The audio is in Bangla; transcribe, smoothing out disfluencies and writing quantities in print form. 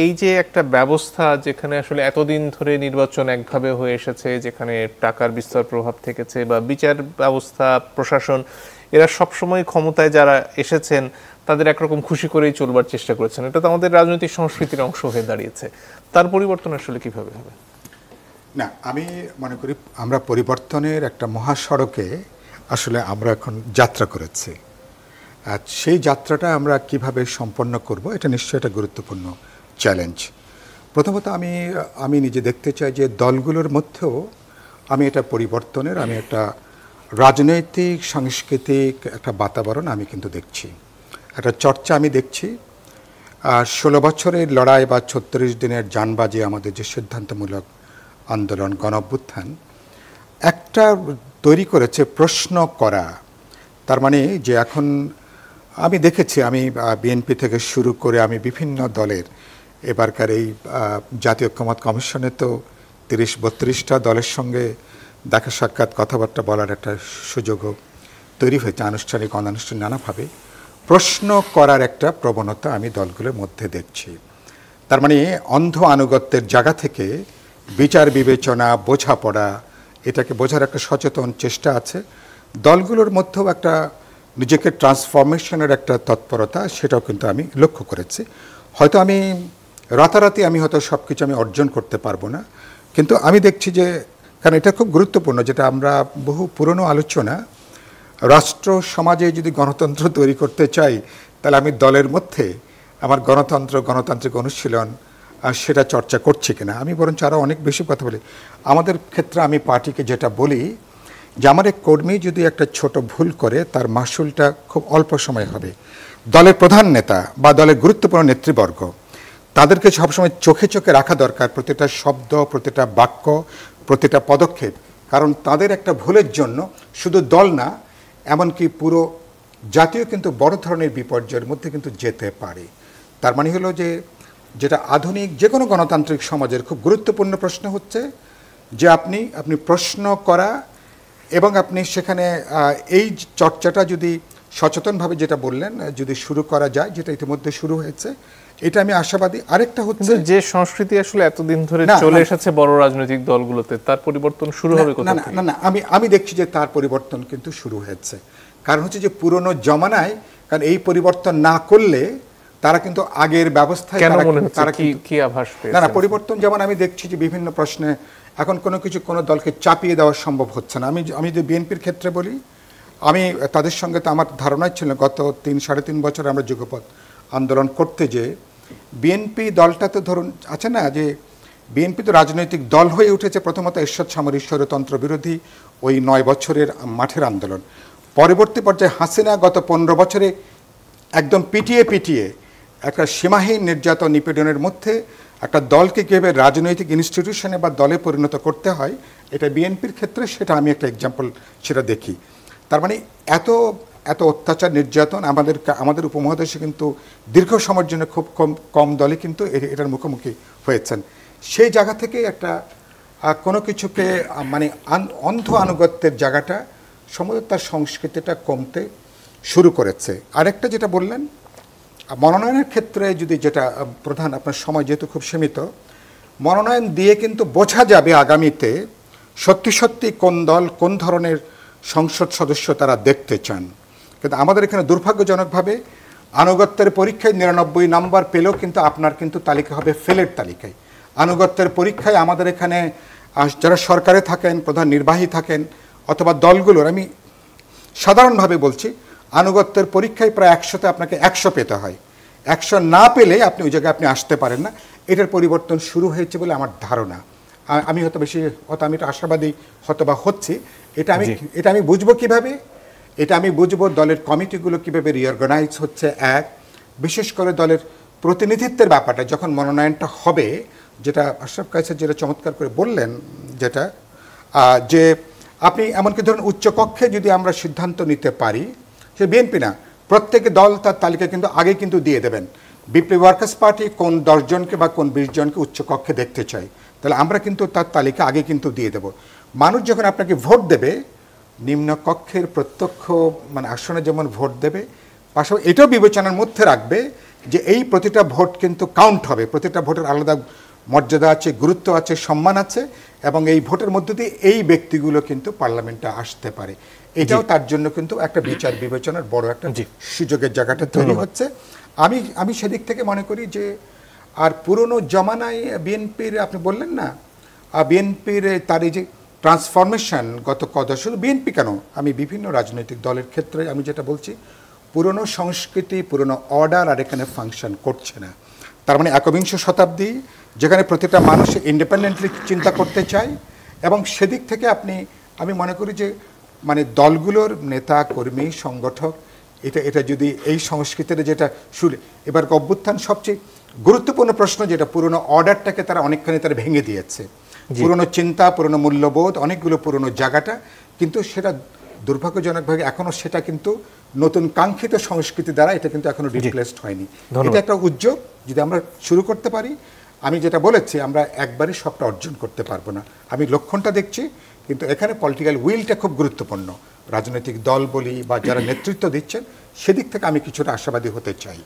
এই যে একটা ব্যবস্থা যেখানে আসলে এতদিন ধরে নির্বাচন একভাবে হয়ে এসেছে, যেখানে টাকার বিস্তর প্রভাব থেকেছে, বা বিচার ব্যবস্থা, প্রশাসন, এরা সবসময় ক্ষমতায় যারা এসেছেন তাদের একরকম খুশি করেই চলবার চেষ্টা করেছেন, এটা তো আমাদের রাজনৈতিক সংস্কৃতির অংশ হয়ে দাঁড়িয়েছে। তার পরিবর্তন আসলে কিভাবে হবে? না, আমি মনে করি আমরা পরিবর্তনের একটা মহাসড়কে আসলে আমরা এখন যাত্রা করেছি। আর সেই যাত্রাটা আমরা কিভাবে সম্পন্ন করব, এটা নিশ্চয়ই একটা গুরুত্বপূর্ণ চ্যালেঞ্জ। প্রথমত আমি নিজে দেখতে চাই যে দলগুলোর মধ্যেও আমি এটা পরিবর্তনের, আমি একটা রাজনৈতিক সাংস্কৃতিক একটা বাতাবরণ আমি কিন্তু দেখছি, একটা চর্চা আমি দেখছি। 16 বছরের লড়াই বা 36 দিনের জানবাজি, আমাদের যে সিদ্ধান্তমূলক আন্দোলন, গণ অভ্যুত্থান, একটা তৈরি করেছে প্রশ্ন করা। তার মানে যে এখন আমি দেখেছি, আমি বিএনপি থেকে শুরু করে আমি বিভিন্ন দলের এবারকার এই জাতীয় ঐক্যমত্য কমিশনে তো 30-32টা দলের সঙ্গে দেখা সাক্ষাৎ কথাবার্তা বলার একটা সুযোগও তৈরি হয়েছে, আনুষ্ঠানিক অনানুষ্ঠানিক নানাভাবে। প্রশ্ন করার একটা প্রবণতা আমি দলগুলোর মধ্যে দেখছি। তার মানে অন্ধ আনুগত্যের জায়গা থেকে বিচার বিবেচনা, বোঝাপড়া, এটাকে বোঝার একটা সচেতন চেষ্টা আছে দলগুলোর মধ্যেও। একটা নিজেকে ট্রান্সফরমেশনের একটা তৎপরতা, সেটাও কিন্তু আমি লক্ষ্য করেছি। হয়তো আমি রাতারাতি হয়তো সব কিছু আমি অর্জন করতে পারবো না, কিন্তু আমি দেখছি যে, কারণ এটা খুব গুরুত্বপূর্ণ, যেটা আমরা বহু পুরনো আলোচনা, রাষ্ট্র সমাজে যদি গণতন্ত্র তৈরি করতে চাই, তাহলে আমি দলের মধ্যে আমার গণতান্ত্রিক অনুশীলন সেটা চর্চা করছি কিনা। আমি বরঞ্চ আরও অনেক বেশি কথা বলি। আমাদের ক্ষেত্রে আমি পার্টিকে যেটা বলি যে, আমার এক কর্মী যদি একটা ছোট ভুল করে, তার মাসুলটা খুব অল্প সময় হবে। দলের প্রধান নেতা বা দলের গুরুত্বপূর্ণ নেতৃবর্গ, তাদেরকে সবসময় চোখে চোখে রাখা দরকার, প্রতিটা শব্দ, প্রতিটা বাক্য, প্রতিটা পদক্ষেপ। কারণ তাদের একটা ভুলের জন্য শুধু দল না, এমনকি পুরো জাতীয় কিন্তু বড় ধরনের বিপর্যয়ের মধ্যে কিন্তু যেতে পারে। তার মানে হলো যে, যেটা আধুনিক যে কোনো গণতান্ত্রিক সমাজের খুব গুরুত্বপূর্ণ প্রশ্ন হচ্ছে যে, আপনি প্রশ্ন করা, এবং আপনি সেখানে এই চর্চাটা যদি সচেতনভাবে, যেটা বললেন, যদি শুরু করা যায়, যেটা ইতিমধ্যে শুরু হয়েছে, এটা আমি আশাবাদী। আরেকটা হচ্ছে যে সংস্কৃতি আসলে এতদিন ধরে চলে এসেছে বড় রাজনৈতিক দলগুলোতে, তার পরিবর্তন শুরু হবে কোথা থেকে? না, আমি দেখছি যে তার পরিবর্তন কিন্তু শুরু হয়েছে। কারণ হচ্ছে যে পুরনো জমানায়, কারণ এই পরিবর্তন না করলে তারা কিন্তু আগের ব্যবস্থায় তারা কি আভাস পেয়েছে? না, পরিবর্তন যেমন আমি দেখছি যে বিভিন্ন প্রশ্নে এখন কোনো দলকে চাপিয়ে দেওয়া সম্ভব হচ্ছে না। আমি যে বিএনপির ক্ষেত্রে বলি, আমি তাদের সঙ্গে তো আমার ধারণাই ছিল গত 3-3.5 বছর আমরা যুগপৎ আন্দোলন করতে, যে বিএনপি দলটা তো ধরুন আছে না, যে বিএনপি তো রাজনৈতিক দল হয়ে উঠেছে প্রথমত এরশাদ সামরিক স্বৈরতন্ত্র বিরোধী ওই 9 বছরের মাঠের আন্দোলন। পরবর্তী পর্যায়ে হাসিনা গত 15 বছরে একদম পিটিয়ে একটা সীমাহীন নির্যাতন নিপীড়নের মধ্যে একটা দলকে কীভাবে রাজনৈতিক ইনস্টিটিউশনে বা দলে পরিণত করতে হয়, এটা বিএনপির ক্ষেত্রে সেটা আমি একটা এক্সাম্পল সেটা দেখি। তার মানে এত অত্যাচার নির্যাতন আমাদের উপমহাদেশে কিন্তু দীর্ঘ সময়ের জন্য খুব কম দলে কিন্তু এটার মুখোমুখি হয়েছেন। সেই জায়গা থেকে একটা কোনো কিছুকে মানে অন্ধ আনুগত্যের জায়গাটা সম্ভবত তার সংস্কৃতিটা কমতে শুরু করেছে। আরেকটা যেটা বললেন, মনোনয়নের ক্ষেত্রে যদি, যেটা প্রধান, আপনার সময় যেহেতু খুব সীমিত, মনোনয়ন দিয়ে কিন্তু বোঝা যাবে আগামীতে সত্যি কোন দল কোন ধরনের সংসদ সদস্য তারা দেখতে চান। কিন্তু আমাদের এখানে দুর্ভাগ্যজনকভাবে আনুগত্যের পরীক্ষায় 99 নাম্বার পেলেও কিন্তু আপনার কিন্তু তালিকা হবে ফেলের তালিকায়। আনুগত্যের পরীক্ষায় আমাদের এখানে যারা সরকারে থাকেন, প্রধান নির্বাহী থাকেন, অথবা দলগুলোর, আমি সাধারণভাবে বলছি, আনুগত্যের পরীক্ষায় প্রায় 100তে আপনাকে 100 পেতে হয়। 100 না পেলে আপনি ওই জায়গায় আপনি আসতে পারেন না। এটার পরিবর্তন শুরু হয়েছে বলে আমার ধারণা। আমি আমি একটু আশাবাদী হয়তোবা হচ্ছি। এটা আমি বুঝবো কিভাবে? এটা আমি বুঝবো দলের কমিটিগুলো কিভাবে রিঅর্গানাইজ হচ্ছে। বিশেষ করে দলের প্রতিনিধিত্বের ব্যাপারটা যখন মনোনয়নটা হবে, যেটা আশরাফ কায়সার যেটা চমৎকার করে বললেন, যেটা যে আপনি এমনকি ধরুন উচ্চকক্ষে যদি আমরা সিদ্ধান্ত নিতে পারি, সে বিএনপি না, প্রত্যেকে দল তার তালিকা কিন্তু আগে কিন্তু দিয়ে দেবেন। বিপ্লবী ওয়ার্কার্স পার্টি কোন 10 জনকে বা কোন 20 জনকে উচ্চকক্ষে দেখতে চাই, তাহলে আমরা কিন্তু তার তালিকা আগে কিন্তু দিয়ে দেব। মানুষ যখন আপনাকে ভোট দেবে, নিম্নকক্ষের প্রত্যক্ষ আসনে যেমন ভোট দেবে, পাশাপাশি এটাও বিবেচনার মধ্যে রাখবে যে এই প্রতিটা ভোট কিন্তু কাউন্ট হবে, প্রতিটা ভোটের আলাদা মর্যাদা আছে, গুরুত্ব আছে, সম্মান আছে, এবং এই ভোটের মধ্য দিয়ে এই ব্যক্তিগুলো কিন্তু পার্লামেন্টে আসতে পারে। এটাও তার জন্য কিন্তু একটা বিচার বিবেচনার বড় একটা সুযোগের জায়গাটা তৈরি হচ্ছে। আমি সেদিক থেকে মনে করি যে আর পুরনো জমানায় বিএনপির আপনি বললেন না, বিএনপির তার এই যে ট্রান্সফরমেশন গত শুধু বিএনপি কেন, আমি বিভিন্ন রাজনৈতিক দলের ক্ষেত্রে আমি যেটা বলছি, পুরনো সংস্কৃতি, পুরনো অর্ডার আর এখানে ফাংশন করছে না। তার মানে একবিংশ শতাব্দী যেখানে প্রতিটা মানুষ ইন্ডিপেন্ডেন্টলি চিন্তা করতে চায়, এবং সেদিক থেকে আমি মনে করি যে মানে দলগুলোর নেতা কর্মী সংগঠক এটা যদি এই সংস্কৃতির যেটা এবার অভ্যুত্থান সবচেয়ে গুরুত্বপূর্ণ প্রশ্ন, যেটা পুরনো অর্ডারটাকে তারা অনেকখানি তারা ভেঙে দিয়েছে, পুরনো চিন্তা, পুরনো মূল্যবোধ, অনেকগুলো পুরনো জায়গাটা, কিন্তু সেটা দুর্ভাগ্যজনকভাবে এখনো সেটা কিন্তু নতুন কাঙ্ক্ষিত সংস্কৃতি দ্বারা এটা কিন্তু এখনো রিপ্লেসড হয়নি। এটা একটা উদ্যোগ, যদি আমরা শুরু করতে পারি, আমি যেটা বলেছি আমরা একবারে সবটা অর্জন করতে পারবো না, আমি লক্ষণটা দেখছি, কিন্তু এখানে পলিটিক্যাল উইলটা খুব গুরুত্বপূর্ণ। রাজনৈতিক দল বলি বা যারা নেতৃত্ব দিচ্ছেন, সেদিক থেকে আমি কিছুটা আশাবাদী হতে চাই।